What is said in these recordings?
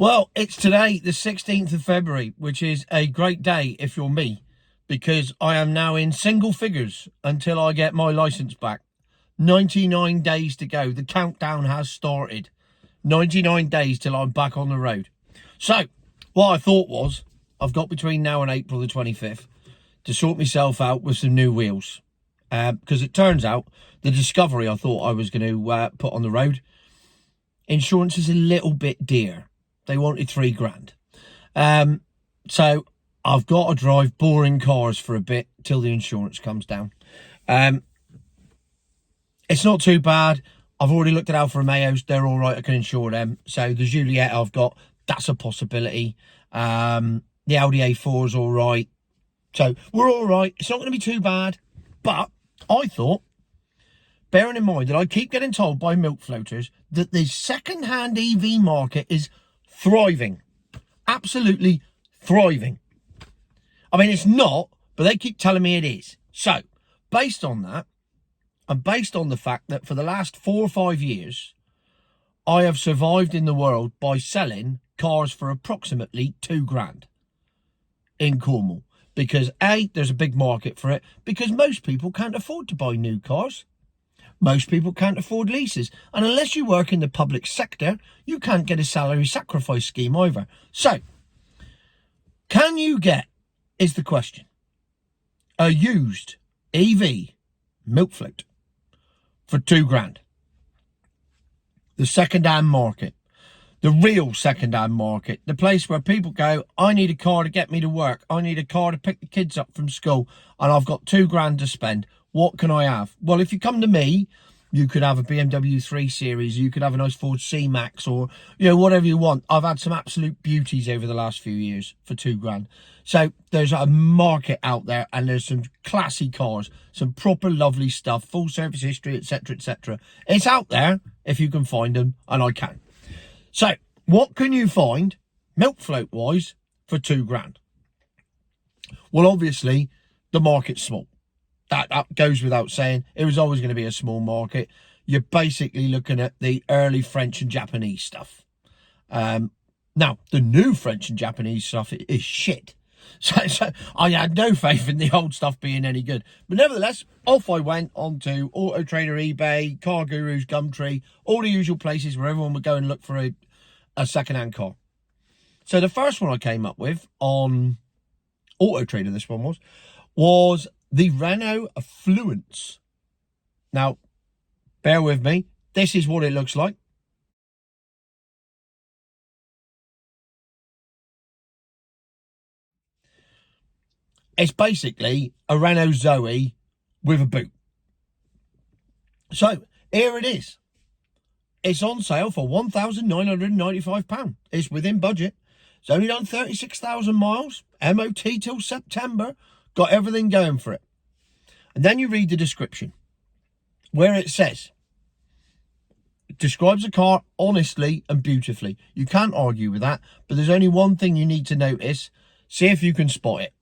Well, it's today, the 16th of February, which is a great day if you're me, because I am now in single figures until I get my license back. 99 days to go. The countdown has started. 99 days till I'm back on the road. So, what I thought was, I've got between now and April the 25th to sort myself out with some new wheels. Because it turns out, the Discovery I thought I was going to put on the road, insurance is a little bit dear. They wanted $3,000. So I've got to drive boring cars for a bit till the insurance comes down. It's not too bad. I've already looked at Alfa Romeos. They're all right. I can insure them. So the Juliet I've got, that's a possibility. The Audi A4 is all right. So we're all right. It's not going to be too bad. But I thought, bearing in mind that I keep getting told by milk floaters that the second-hand EV market is thriving. Absolutely thriving. I mean, it's not, but they keep telling me it is. So, based on that, and based on the fact that for the last 4 or 5 years, I have survived in the world by selling cars for approximately $2,000 in Cornwall. Because A, there's a big market for it, because most people can't afford to buy new cars. Most people can't afford leases. And unless you work in the public sector, you can't get a salary sacrifice scheme either. So, can you get, is the question, a used EV milk float for $2,000? The second-hand market. The real second-hand market. The place where people go, I need a car to get me to work. I need a car to pick the kids up from school. And I've got $2,000 to spend. What can I have? Well, if you come to me, you could have a BMW 3 Series. You could have a nice Ford C-Max or, whatever you want. I've had some absolute beauties over the last few years for $2,000. So there's a market out there and there's some classy cars, some proper lovely stuff, full service history, etc., etc. It's out there if you can find them, and I can. So what can you find, milk float wise, for $2,000? Well, obviously, the market's small. That goes without saying. It was always going to be a small market. You're basically looking at the early French and Japanese stuff. Now, the new French and Japanese stuff is shit. So I had no faith in the old stuff being any good. But nevertheless, off I went onto Auto Trader, eBay, Car Gurus, Gumtree, all the usual places where everyone would go and look for a second-hand car. So the first one I came up with on Auto Trader, this one was the Renault Fluence. Now, bear with me. This is what it looks like. It's basically a Renault Zoe with a boot. So, here it is. It's on sale for £1,995. It's within budget. It's only done 36,000 miles. MOT till September. Got everything going for it. And then you read the description where it says, it describes a car honestly and beautifully. You can't argue with that, but there's only one thing you need to notice. See if you can spot it.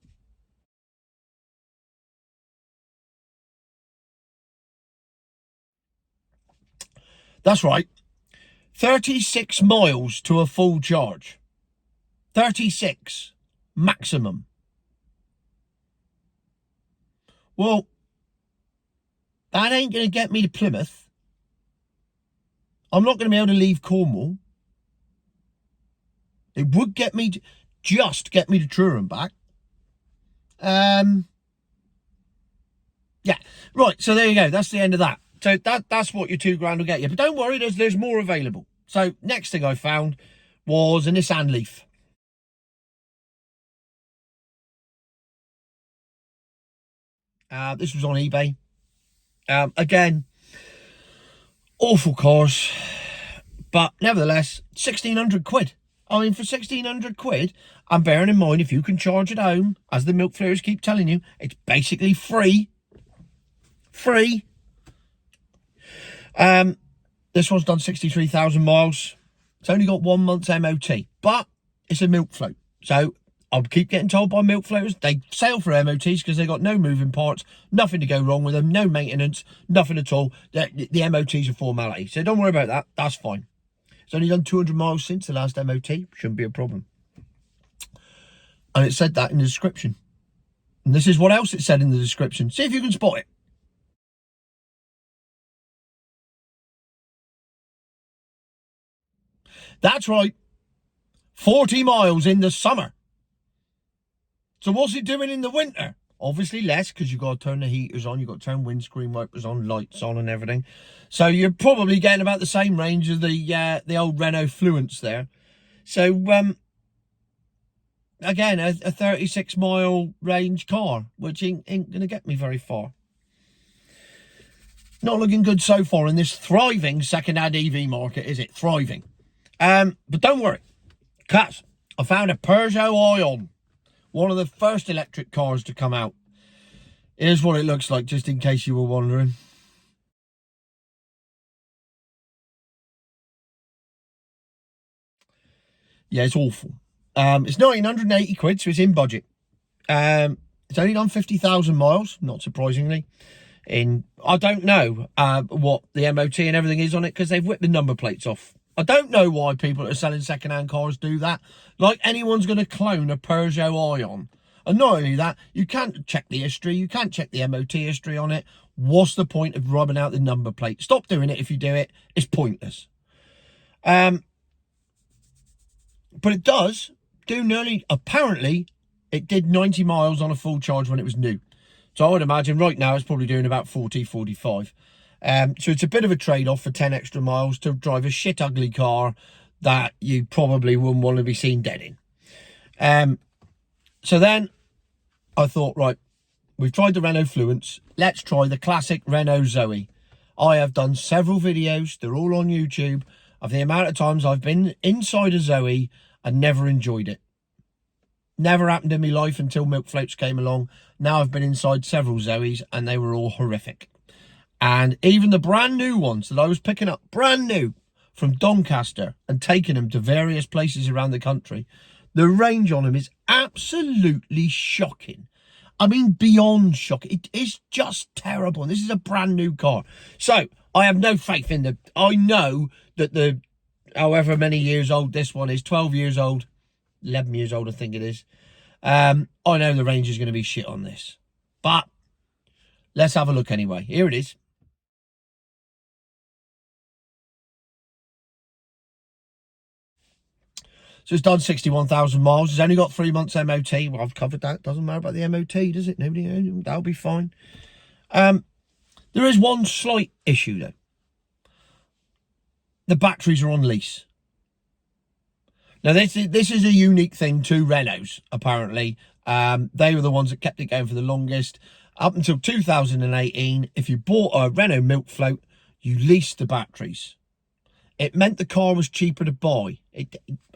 That's right. 36 miles to a full charge. 36 maximum. Well, that ain't going to get me to Plymouth. I'm not going to be able to leave Cornwall. It would get me to, just get me to Truro and back. Yeah, right. So there you go. That's the end of that. So that's what your $2,000 will get you. But don't worry, there's more available. So next thing I found was a Nissan Leaf. This was on eBay. Again, awful cars, but nevertheless, 1,600 quid. I mean, for 1,600 quid, and bearing in mind, if you can charge at home, as the milk floaters keep telling you, it's basically free. Free. This one's done 63,000 miles. It's only got 1 month's MOT, but it's a milk float. So I'll keep getting told by milk floaters, they sell for MOTs because they've got no moving parts, nothing to go wrong with them, no maintenance, nothing at all. The MOT's a formality. So don't worry about that. That's fine. It's only done 200 miles since the last MOT. Shouldn't be a problem. And it said that in the description. And this is what else it said in the description. See if you can spot it. That's right. 40 miles in the summer. So what's it doing in the winter? Obviously less, because you've got to turn the heaters on, you've got to turn windscreen wipers on, lights on and everything. So you're probably getting about the same range as the old Renault Fluence there. So, again, a 36-mile range car, which ain't going to get me very far. Not looking good so far in this thriving second-hand EV market, is it? Thriving. But don't worry, because I found a Peugeot Ion. One of the first electric cars to come out. Here's what it looks like, just in case you were wondering. Yeah, it's awful. It's 1,980 quid, so it's in budget. It's only done 50,000 miles, not surprisingly. I don't know what the MOT and everything is on it, because they've whipped the number plates off. I don't know why people that are selling second-hand cars do that. Like anyone's going to clone a Peugeot Ion. And not only that, you can't check the history. You can't check the MOT history on it. What's the point of rubbing out the number plate? Stop doing it if you do it. It's pointless. But it does do nearly, apparently, it did 90 miles on a full charge when it was new. So I would imagine right now it's probably doing about 40, 45. So it's a bit of a trade-off for 10 extra miles to drive a shit ugly car that you probably wouldn't want to be seen dead in. So then I thought, right, we've tried the Renault Fluence. Let's try the classic Renault Zoe. I have done several videos. They're all on YouTube of the amount of times I've been inside a Zoe and never enjoyed it. Never happened in my life until milk floats came along. Now I've been inside several Zoes and they were all horrific. And even the brand new ones that I was picking up, brand new, from Doncaster and taking them to various places around the country, the range on them is absolutely shocking. I mean, beyond shocking. It is just terrible. And this is a brand new car. So I have no faith in I know that the, however many years old this one is, 12 years old, 11 years old, I think it is. I know the range is going to be shit on this. But let's have a look anyway. Here it is. So it's done 61,000 miles. It's only got 3 months MOT. Well, I've covered that. Doesn't matter about the MOT, does it? That'll be fine. There is one slight issue, though. The batteries are on lease. Now, this is a unique thing to Renaults, apparently. They were the ones that kept it going for the longest. Up until 2018, if you bought a Renault milk float, you leased the batteries. It meant the car was cheaper to buy.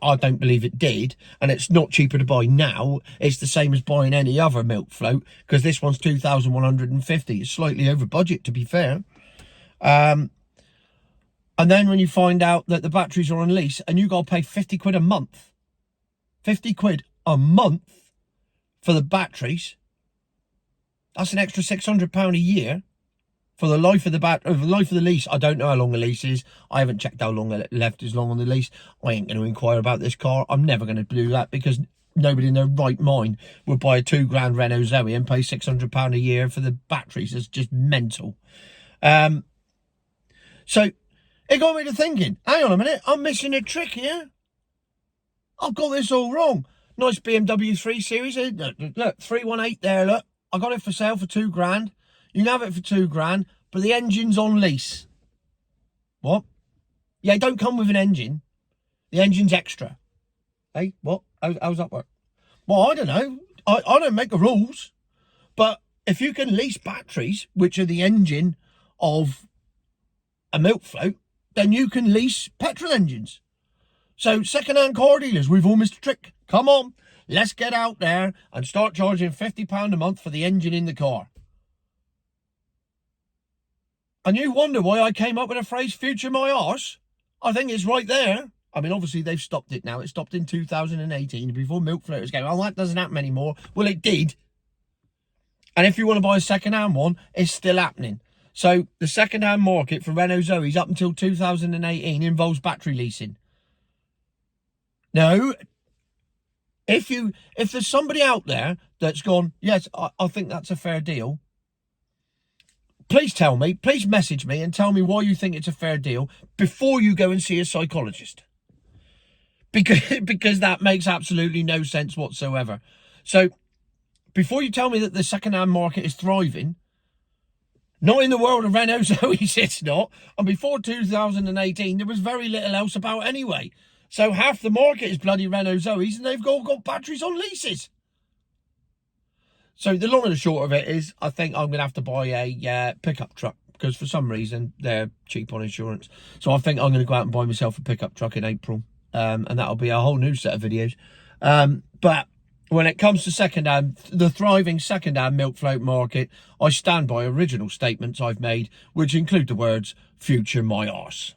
I don't believe it did, and it's not cheaper to buy now. It's the same as buying any other milk float, because this one's 2,150. It's slightly over budget, to be fair. And then when you find out that the batteries are on lease and you got to pay 50 quid a month, 50 quid a month for the batteries, that's an extra £600 a year. For the life of the lease. I don't know how long the lease is. I haven't checked how long left is long on the lease. I ain't going to inquire about this car. I'm never going to do that, because nobody in their right mind would buy a £2,000 Renault Zoe and pay £600 a year for the batteries. It's just mental. So it got me to thinking, hang on a minute, I'm missing a trick here. I've got this all wrong. Nice BMW 3 Series. Look, 318 there, look. I got it for sale for £2,000. You can have it for £2,000, but the engine's on lease. What? Yeah, it don't come with an engine. The engine's extra. Hey, what? How's that work? Well, I don't know. I don't make the rules. But if you can lease batteries, which are the engine of a milk float, then you can lease petrol engines. So second-hand car dealers, we've all missed a trick. Come on, let's get out there and start charging £50 a month for the engine in the car. And you wonder why I came up with the phrase future my arse? I think it's right there. I mean, obviously they've stopped it now. It stopped in 2018 before milk floaters came. Oh, that doesn't happen anymore. Well, it did. And if you want to buy a second-hand one, it's still happening. So the second-hand market for Renault Zoes up until 2018 involves battery leasing. No, if there's somebody out there that's gone, yes, I think that's a fair deal, please tell me, please message me and tell me why you think it's a fair deal before you go and see a psychologist. Because that makes absolutely no sense whatsoever. So before you tell me that the second-hand market is thriving, not in the world of Renault Zoes, it's not. And before 2018, there was very little else about anyway. So half the market is bloody Renault Zoes, and they've all got batteries on leases. So the long and the short of it is, I think I'm going to have to buy a pickup truck, because for some reason they're cheap on insurance. So I think I'm going to go out and buy myself a pickup truck in April. And that'll be a whole new set of videos. But when it comes to second-hand, the thriving second-hand milk float market, I stand by original statements I've made, which include the words, future my arse.